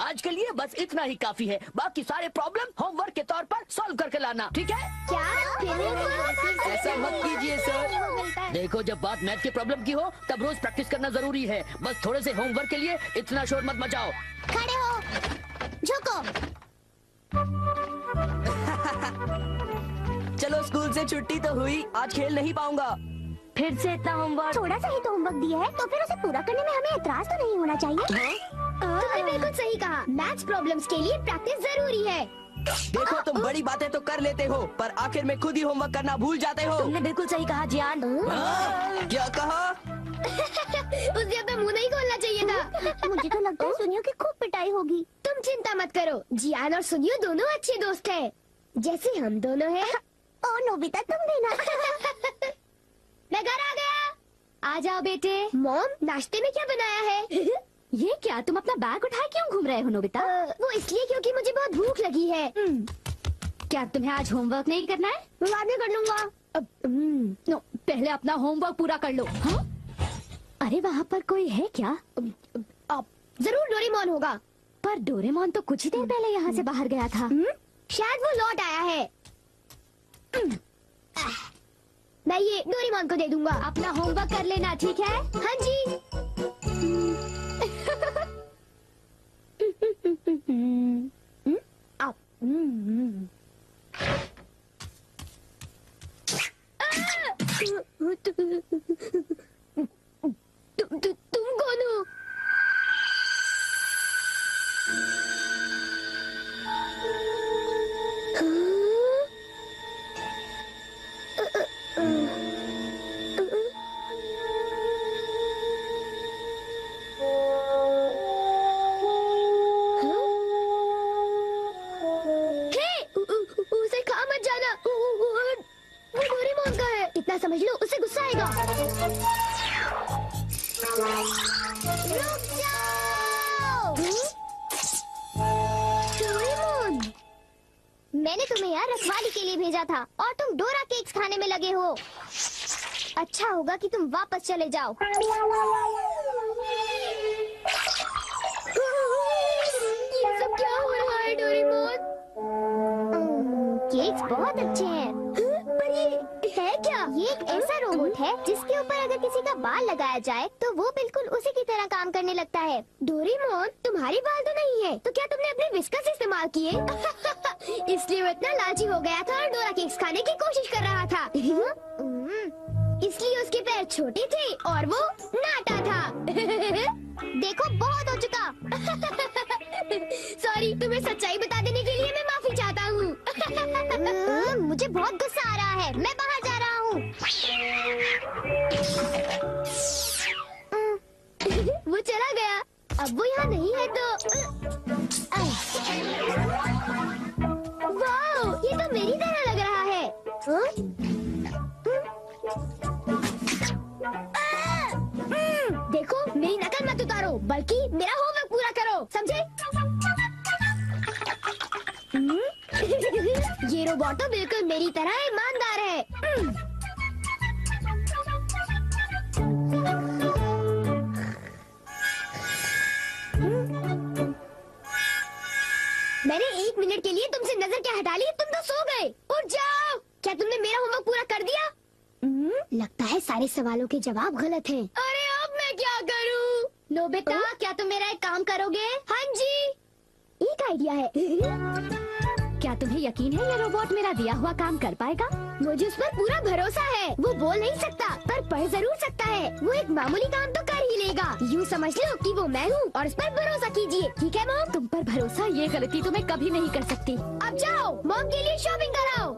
आज के लिए बस इतना ही काफी है। बाकी सारे प्रॉब्लम होमवर्क के तौर पर सॉल्व करके लाना, ठीक है? क्या? ऐसा मत कीजिए सर। देखो, जब बात मैथ के प्रॉब्लम की हो तब रोज प्रैक्टिस करना जरूरी है। बस थोड़े से होमवर्क के लिए इतना शोर मत मचाओ। खड़े हो, झुको। चलो, स्कूल से छुट्टी तो हुई, आज खेल नहीं पाऊंगा। फिर से इतना होमवर्क? थोड़ा सा ही तो होमवर्क दिया है, तो फिर उसे पूरा करने में हमें एतराज तो नहीं होना चाहिए। तुमने बिल्कुल सही कहा, मैथ्स प्रॉब्लम्स के लिए प्रैक्टिस जरूरी है। देखो, तुम बड़ी बातें तो कर लेते हो, पर आखिर में खुद ही होमवर्क करना भूल जाते हो। तुमने बिल्कुल सही कहा जियान। क्या कहा? उसे अपना मुंह नहीं खोलना चाहिए था। मुझे तो लगता है सुनियो की खूब पिटाई होगी। तुम चिंता मत करो, जियान और सुनियो दोनों अच्छे दोस्त हैं, जैसे हम दोनों हैं। ओ नोबिता, तुम भी ना। मैं घर आ गया। आ जाओ बेटे। मॉम, नाश्ते में क्या बनाया है? ये क्या, तुम अपना बैग उठाए क्यों घूम रहे हो नोबिता? वो इसलिए क्योंकि मुझे बहुत भूख लगी है। क्या तुम्हें आज होमवर्क नहीं करना है? मैं बाद में कर लूंगा। नो, पहले अपना होमवर्क पूरा कर लो। हाँ? अरे वहाँ पर कोई है क्या? जरूर डोरेमोन होगा। पर डोरेमोन तो कुछ ही देर पहले यहाँ से बाहर गया था। शायद वो लौट आया है। मैं ये डोरेमोन को दे दूंगा। अपना होमवर्क कर लेना, ठीक है? हाँ जी। तुम कौन हो? उसे खा मत जाना, वो डोरेमोन का है। इतना समझ लो, उसे गुस्सा आएगा। रुक जाओ। डोरेमोन, मैंने तुम्हें यहाँ रखवाली के लिए भेजा था और तुम डोरा केक्स खाने में लगे हो। अच्छा होगा कि तुम वापस चले जाओ। ये सब क्या हो रहा है डोरेमोन? केक्स बहुत अच्छे हैं। पर ये है क्या? ये एक ऐसा रोबोट है जिसके ऊपर अगर किसी का बाल लगाया जाए तो वो बिल्कुल उसी की तरह काम करने लगता है। डोरेमोन, तुम्हारे बाल तो नहीं है, तो क्या तुमने अपने विस्कस इस्तेमाल किए? इसलिए वो इतना लालची हो गया था और डोरा केक्स खाने की कोशिश कर रहा था। इसलिए उसके पैर छोटे थे और वो नाटा था। देखो, बहुत हो चुका। सॉरी, तुम्हें सच्चाई बता देने के लिए मैं माफी चाहता हूँ। मुझे बहुत गुस्सा आ रहा है, मैं बाहर जा रहा हूँ। वो चला गया। अब वो यहाँ नहीं है तो वाह, ये तो मेरी तरह लग रहा है। देखो, मेरी नकल मत उतारो, बल्कि मेरा होमवर्क पूरा करो, समझे? ये रोबोट तो बिल्कुल मेरी तरह ईमानदार है। मैंने 1 मिनट के लिए तुमसे नजर क्या हटा ली, तुम तो सो गए। उठ जाओ। क्या तुमने मेरा होमवर्क पूरा कर दिया? लगता है सारे सवालों के जवाब गलत हैं। अरे अब मैं क्या करूं? नोबिता, क्या तुम मेरा एक काम करोगे? हाँ जी, एक आइडिया है। क्या तुम्हें यकीन है ये रोबोट मेरा दिया हुआ काम कर पाएगा? मुझे उस पर पूरा भरोसा है। वो बोल नहीं सकता पर पढ़ जरूर सकता है। वो एक मामूली काम तो कर ही लेगा। यूँ समझ लो कि वो मैं हूँ और उस पर भरोसा कीजिए, ठीक है मॉम? तुम पर भरोसा, ये गलती तो मैं कभी नहीं कर सकती। अब जाओ, मॉम के लिए शॉपिंग कराओ।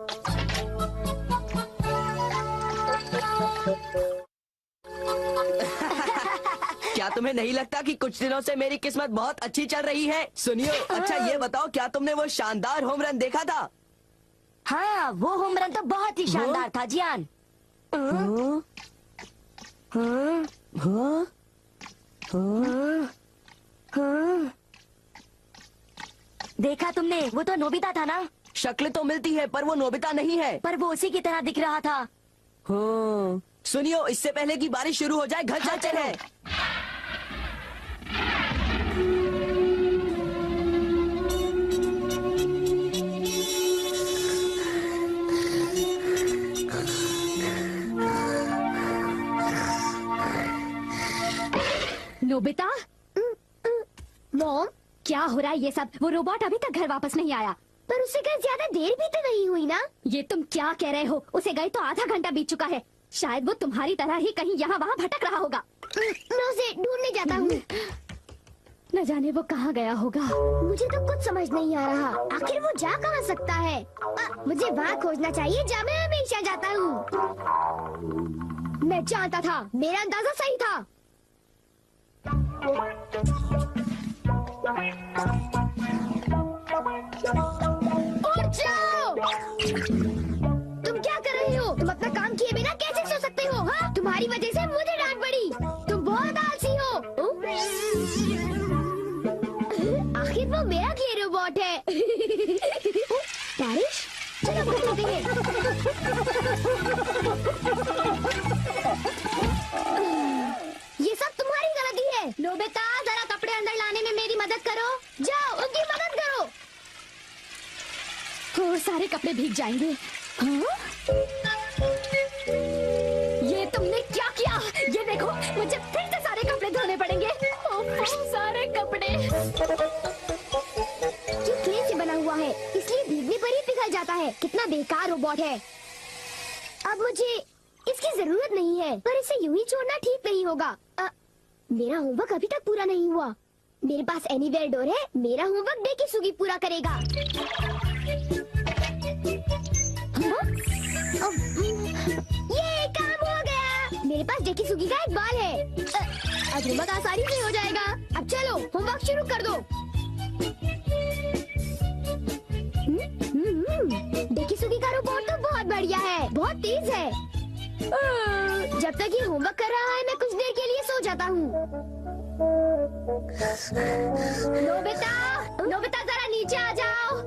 क्या तुम्हें नहीं लगता कि कुछ दिनों से मेरी किस्मत बहुत अच्छी चल रही है? सुनियो, अच्छा ये बताओ, क्या तुमने वो शानदार होम रन देखा था? हाँ, वो होम रन तो बहुत ही शानदार था जियान। देखा तुमने? वो तो नोबिता था ना? शक्ल तो मिलती है पर वो नोबिता नहीं है। पर वो उसी की तरह दिख रहा था। हाँ। सुनियो, इससे पहले कि बारिश शुरू हो जाए घर चलते हैं। नोबिता, मॉम, क्या हो रहा है ये सब? वो रोबोट अभी तक घर वापस नहीं आया। पर उसे कहीं ज्यादा देर भी तो नहीं हुई ना। ये तुम क्या कह रहे हो? उसे गए तो आधा घंटा बीत चुका है। शायद वो तुम्हारी तरह ही कहीं यहाँ वहाँ भटक रहा होगा। मैं उसे ढूंढने जाता हूँ। न जाने वो कहाँ गया होगा। मुझे तो कुछ समझ नहीं आ रहा, आखिर वो जा कहाँ सकता है। मुझे वहाँ खोजना चाहिए जहाँ मैं हमेशा जाता हूँ। मैं जानता था, मेरा अंदाजा सही था। उठ जाओ! तुम क्या कर रहे हो? तुम अपना काम किए बिना कैसे सो सकते हो? हाँ, तुम्हारी वजह से मुझे डांट पड़ी। तुम बहुत आलसी हो। आखिर वो मेरा क्ले रोबोट है। बारिश, चलो कुछ होते हैं। ये सब तुम्हारी गलती है। नोबिता, जरा कपड़े अंदर लाने में मेरी मदद करो। जाओ, उनकी मदद करो। वो सारे कपड़े भीग जाएंगे। हाँ? ये तुमने क्या किया? ये देखो, मुझे फिर से सारे कपड़े धोने पड़ेंगे। सारे कपड़े। ये क्ले से बना हुआ है, इसलिए भीगने पर ही पिघल जाता है। कितना बेकार रोबोट है। अब मुझे इसकी जरूरत नहीं है, पर इसे यूं ही छोड़ना ठीक नहीं होगा। मेरा होमवर्क अभी तक पूरा नहीं हुआ। मेरे पास एनीवेयर डोर है। मेरा होमवर्क देखी सुगी पूरा करेगा। हाँ? ये काम हो गया। मेरे पास देखी सुगी का एक बाल है। अब होमवर्क आसानी से हो जाएगा। अब चलो, होमवर्क शुरू कर दो। देखी सुगी का रोबोट तो बहुत बढ़िया है, बहुत तेज है। जब तक ये होमवर्क कर रहा है, मैं कुछ देर के लिए सो जाता हूँ। नोबिता, नोबिता, जरा नीचे आ जाओ।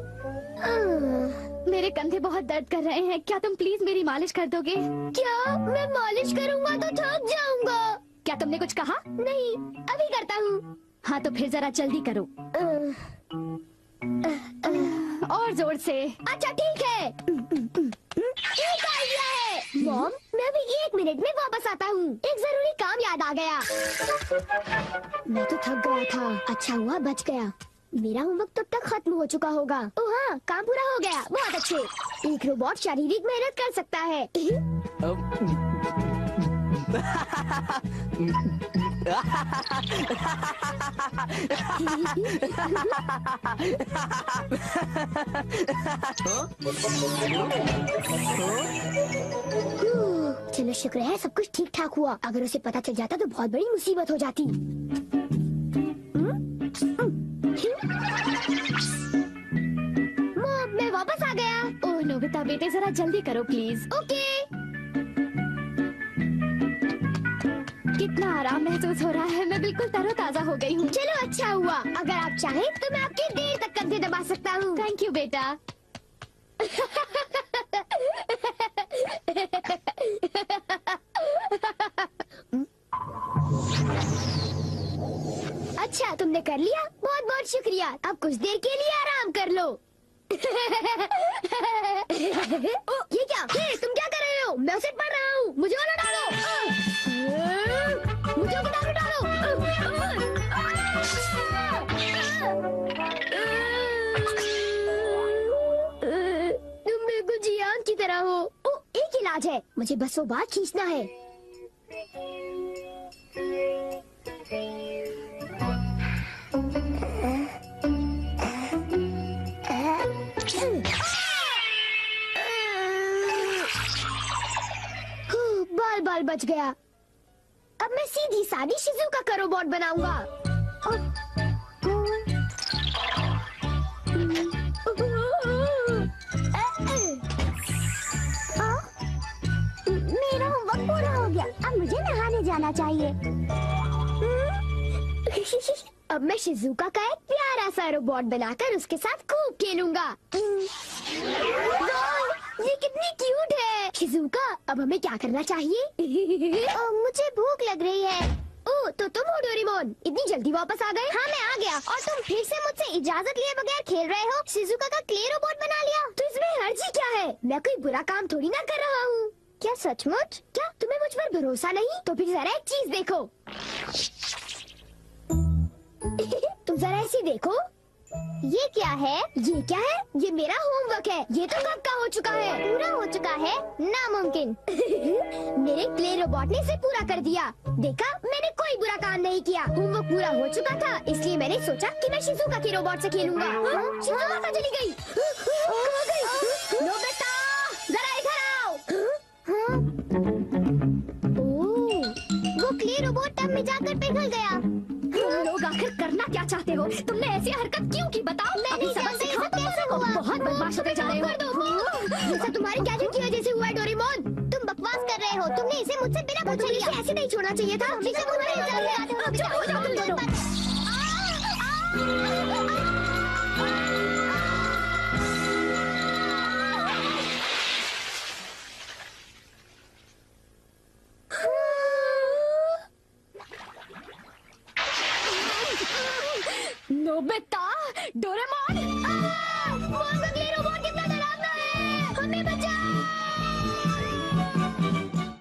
मेरे कंधे बहुत दर्द कर रहे हैं। क्या तुम प्लीज मेरी मालिश कर दोगे? क्या? मैं मालिश करूँगा तो थक जाऊंगा। क्या तुमने कुछ कहा? नहीं, अभी करता हूँ। हाँ तो फिर जरा जल्दी करो। और जोर से। अच्छा ठीक है। एक आइडिया है। मॉम, मैं अभी 1 मिनट में वापस आता हूँ। एक जरूरी काम याद आ गया। मैं तो थक गया था। अच्छा हुआ बच गया। मेरा होमवर्क तब तक खत्म हो चुका होगा। ओह हाँ, काम पूरा हो गया। बहुत अच्छे। एक रोबोट शारीरिक मेहनत कर सकता है। चलो शुक्र है सब कुछ ठीक ठाक हुआ। अगर उसे पता चल जाता तो बहुत बड़ी मुसीबत हो जाती। मॉम, मैं वापस आ गया। ओह नोबिता बेटे, जरा जल्दी करो प्लीज। ओके। कितना आराम महसूस हो रहा है। मैं बिल्कुल तरोताजा हो गई हूँ। चलो अच्छा हुआ। अगर आप चाहें तो मैं आपके देर तक कंधे दबा सकता हूँ। थैंक यू बेटा। अच्छा, तुमने कर लिया। बहुत बहुत शुक्रिया। अब कुछ देर के लिए आराम कर लो। ये क्या? हे, तुम क्या कर रहे हो? मैं उसे पढ़ रहा हूँ। मुझे वाला डालो। मुझे किताब डालो। तुम बिल्कुल जियान की तरह हो। ओ, एक इलाज है। मुझे बस वो बात खींचना है। बाल बाल बच गया। अब मैं सीधी सादी शिजुका का रोबोट बनाऊंगा। मेरा होमवर्क पूरा हो गया। अब मुझे नहाने जाना चाहिए। अब मैं शिजुका का एक प्यारा सा रोबोट बनाकर उसके साथ खूब खेलूंगा। ये कितनी क्यूट है। शिजुका, अब हमें क्या करना चाहिए? मुझे भूख लग रही है। ओह, तो तुम हो डोरेमोन, इतनी जल्दी वापस आ गए? हाँ, मैं आ गया। और तुम फिर से मुझसे इजाजत लिए बगैर खेल रहे हो? शिजुका का क्ले रोबोट बना लिया? तो इसमें हर्जी क्या है? मैं कोई बुरा काम थोड़ी ना कर रहा हूँ। क्या सचमुच? क्या तुम्हें मुझ पर भरोसा नहीं? तो फिर जरा एक चीज देखो। जरा इसे देखो। ये क्या है? ये क्या है? ये मेरा होमवर्क है। ये तो कब का हो चुका है? पूरा हो चुका है? नामुमकिन। मेरे क्ले रोबोट ने इसे पूरा कर दिया। देखा, मैंने कोई बुरा काम नहीं किया। होमवर्क पूरा हो चुका था, इसलिए मैंने सोचा कि मैं शिजुका के रोबोट से खेलूंगा। शिजुका कहाँ चली गई? कहाँ गई? नोबिता, जरा इधर आओ। ओह, वो क्ले रोबोट टब में जाकर पिघल गया। तुम लोग आखिर करना क्या चाहते हो? तुमने ऐसी हरकत क्यों की बताओ? मैं अभी नहीं सबक जानती, सिखाओ सब कैसे तुम हुआ? बहुत बदमाश होते जा रहे हो। कर दो, ये सब तुम्हारी गैजेट की वजह से हुआ है डोरेमोन। तुम बकवास कर रहे हो। तुमने इसे मुझसे बिना पूछे लिया। ऐसे नहीं छोड़ना चाहिए था। इसे तुम्हारे चुप हो जाओ तुम दोनों। Nobita, Doraemon,